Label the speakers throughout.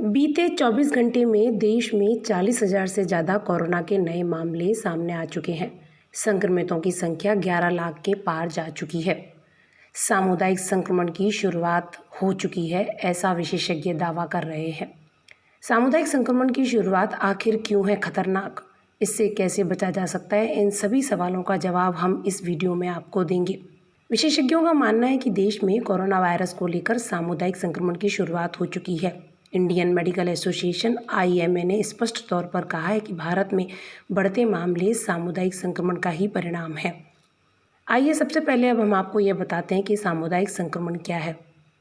Speaker 1: बीते 24 घंटे में देश में 40,000 से ज़्यादा कोरोना के नए मामले सामने आ चुके हैं। संक्रमितों की संख्या 11 लाख के पार जा चुकी है। सामुदायिक संक्रमण की शुरुआत हो चुकी है, ऐसा विशेषज्ञ दावा कर रहे हैं। सामुदायिक संक्रमण की शुरुआत आखिर क्यों है खतरनाक? इससे कैसे बचा जा सकता है? इन सभी सवालों का जवाब हम इस वीडियो में आपको देंगे। विशेषज्ञों का मानना है कि देश में कोरोना वायरस को लेकर सामुदायिक संक्रमण की शुरुआत हो चुकी है। इंडियन मेडिकल एसोसिएशन (IMA) ने स्पष्ट तौर पर कहा है कि भारत में बढ़ते मामले सामुदायिक संक्रमण का ही परिणाम है। आइए सबसे पहले अब हम आपको ये बताते हैं कि सामुदायिक संक्रमण क्या है।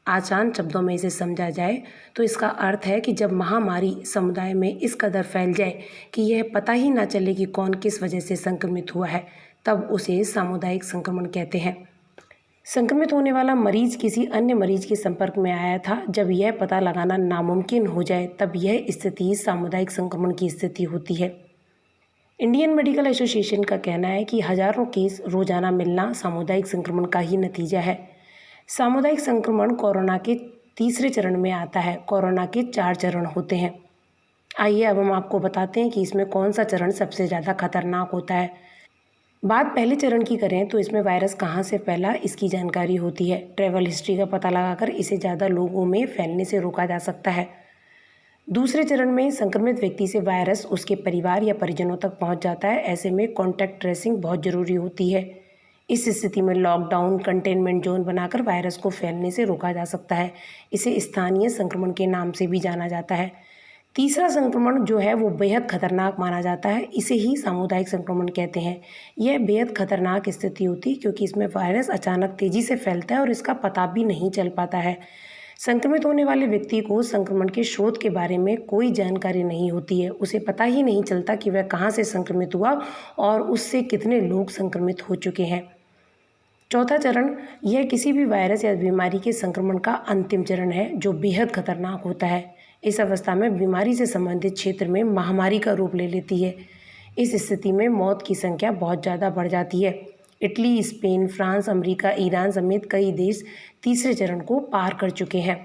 Speaker 1: आसान शब्दों में इसे समझा जाए तो इसका अर्थ है कि जब महामारी समुदाय में इस कदर फैल जाए कि यह पता ही ना चले कि कौन किस वजह से संक्रमित हुआ है, तब उसे सामुदायिक संक्रमण कहते हैं। संक्रमित होने वाला मरीज किसी अन्य मरीज के संपर्क में आया था। जब यह पता लगाना नामुमकिन हो जाए तब यह स्थिति सामुदायिक संक्रमण की स्थिति होती है। इंडियन मेडिकल एसोसिएशन का कहना है कि हजारों केस रोजाना मिलना सामुदायिक संक्रमण का ही नतीजा है। सामुदायिक संक्रमण कोरोना के तीसरे चरण में आता है। कोरोना के 4 चरण होते हैं। आइए अब हम आपको बताते हैं कि इसमें कौन सा चरण सबसे ज़्यादा खतरनाक होता है। बात पहले चरण की करें तो इसमें वायरस कहाँ से फैला, इसकी जानकारी होती है। ट्रैवल हिस्ट्री का पता लगाकर इसे ज़्यादा लोगों में फैलने से रोका जा सकता है। दूसरे चरण में संक्रमित व्यक्ति से वायरस उसके परिवार या परिजनों तक पहुंच जाता है। ऐसे में कॉन्टैक्ट ट्रेसिंग बहुत ज़रूरी होती है। इस स्थिति में लॉकडाउन, कंटेनमेंट जोन बनाकर वायरस को फैलने से रोका जा सकता है। इसे स्थानीय संक्रमण के नाम से भी जाना जाता है। तीसरा संक्रमण जो है वो बेहद खतरनाक माना जाता है। इसे ही सामुदायिक संक्रमण कहते हैं। यह बेहद खतरनाक स्थिति होती है क्योंकि इसमें वायरस अचानक तेज़ी से फैलता है और इसका पता भी नहीं चल पाता है। संक्रमित होने वाले व्यक्ति को संक्रमण के स्रोत के बारे में कोई जानकारी नहीं होती है। उसे पता ही नहीं चलता कि वह कहाँ से संक्रमित हुआ और उससे कितने लोग संक्रमित हो चुके हैं। चौथा चरण यह किसी भी वायरस या बीमारी के संक्रमण का अंतिम चरण है, जो बेहद खतरनाक होता है। इस अवस्था में बीमारी से संबंधित क्षेत्र में महामारी का रूप ले लेती है। इस स्थिति में मौत की संख्या बहुत ज़्यादा बढ़ जाती है। Italy, Spain, France, America, Iran समेत कई देश तीसरे चरण को पार कर चुके हैं।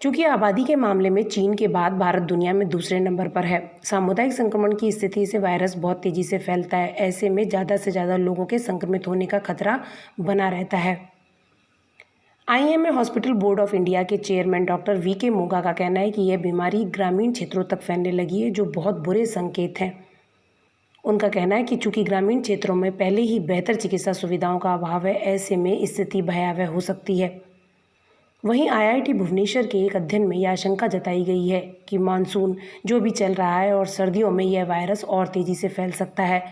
Speaker 1: चूँकि आबादी के मामले में चीन के बाद भारत दुनिया में दूसरे नंबर पर है। सामुदायिक संक्रमण की स्थिति से वायरस बहुत तेज़ी से फैलता है। ऐसे में ज़्यादा से ज़्यादा लोगों के संक्रमित होने का खतरा बना रहता है। IMA hospital board of India के चेयरमैन डॉक्टर VK मोगा का कहना है कि यह बीमारी ग्रामीण क्षेत्रों तक फैलने लगी है, जो बहुत बुरे संकेत हैं। उनका कहना है कि चूंकि ग्रामीण क्षेत्रों में पहले ही बेहतर चिकित्सा सुविधाओं का अभाव है, ऐसे में स्थिति भयावह हो सकती है। वहीं IIT भुवनेश्वर के एक अध्ययन में यह आशंका जताई गई है कि मानसून जो भी चल रहा है और सर्दियों में यह वायरस और तेज़ी से फैल सकता है।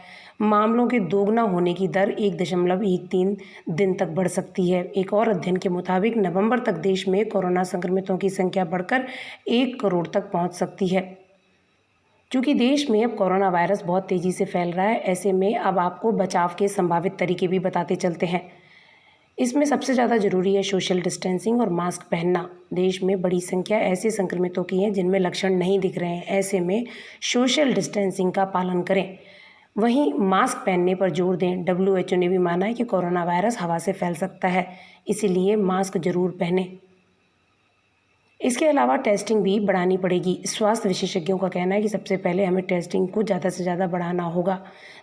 Speaker 1: मामलों के दोगुना होने की दर 1.13 दिन तक बढ़ सकती है। एक और अध्ययन के मुताबिक नवंबर तक देश में कोरोना संक्रमितों की संख्या बढ़कर 1 करोड़ तक पहुंच सकती है। चूँकि देश में अब कोरोना वायरस बहुत तेज़ी से फैल रहा है, ऐसे में अब आपको बचाव के संभावित तरीके भी बताते चलते हैं। इसमें सबसे ज़्यादा ज़रूरी है सोशल डिस्टेंसिंग और मास्क पहनना। देश में बड़ी संख्या ऐसे संक्रमितों की है जिनमें लक्षण नहीं दिख रहे हैं। ऐसे में सोशल डिस्टेंसिंग का पालन करें। वहीं मास्क पहनने पर जोर दें। WHO ने भी माना है कि कोरोना वायरस हवा से फैल सकता है, इसीलिए मास्क जरूर पहनें। इसके अलावा टेस्टिंग भी बढ़ानी पड़ेगी। स्वास्थ्य विशेषज्ञों का कहना है कि सबसे पहले हमें टेस्टिंग को ज़्यादा से ज़्यादा बढ़ाना होगा।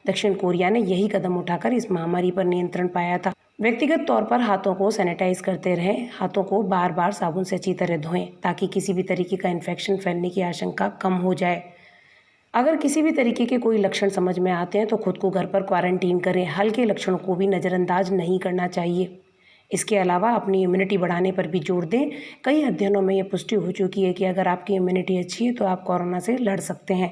Speaker 1: दक्षिण कोरिया ने यही कदम उठाकर इस महामारी पर नियंत्रण पाया था। व्यक्तिगत तौर पर हाथों को सैनिटाइज करते रहें। हाथों को बार बार साबुन से अच्छी तरह धोएं ताकि किसी भी तरीके का इन्फेक्शन फैलने की आशंका कम हो जाए। अगर किसी भी तरीके के कोई लक्षण समझ में आते हैं तो खुद को घर पर क्वारंटीन करें। हल्के लक्षणों को भी नज़रअंदाज नहीं करना चाहिए। इसके अलावा अपनी इम्यूनिटी बढ़ाने पर भी जोर दें। कई अध्ययनों में यह पुष्टि हो चुकी है कि अगर आपकी इम्यूनिटी अच्छी है तो आप कोरोना से लड़ सकते हैं।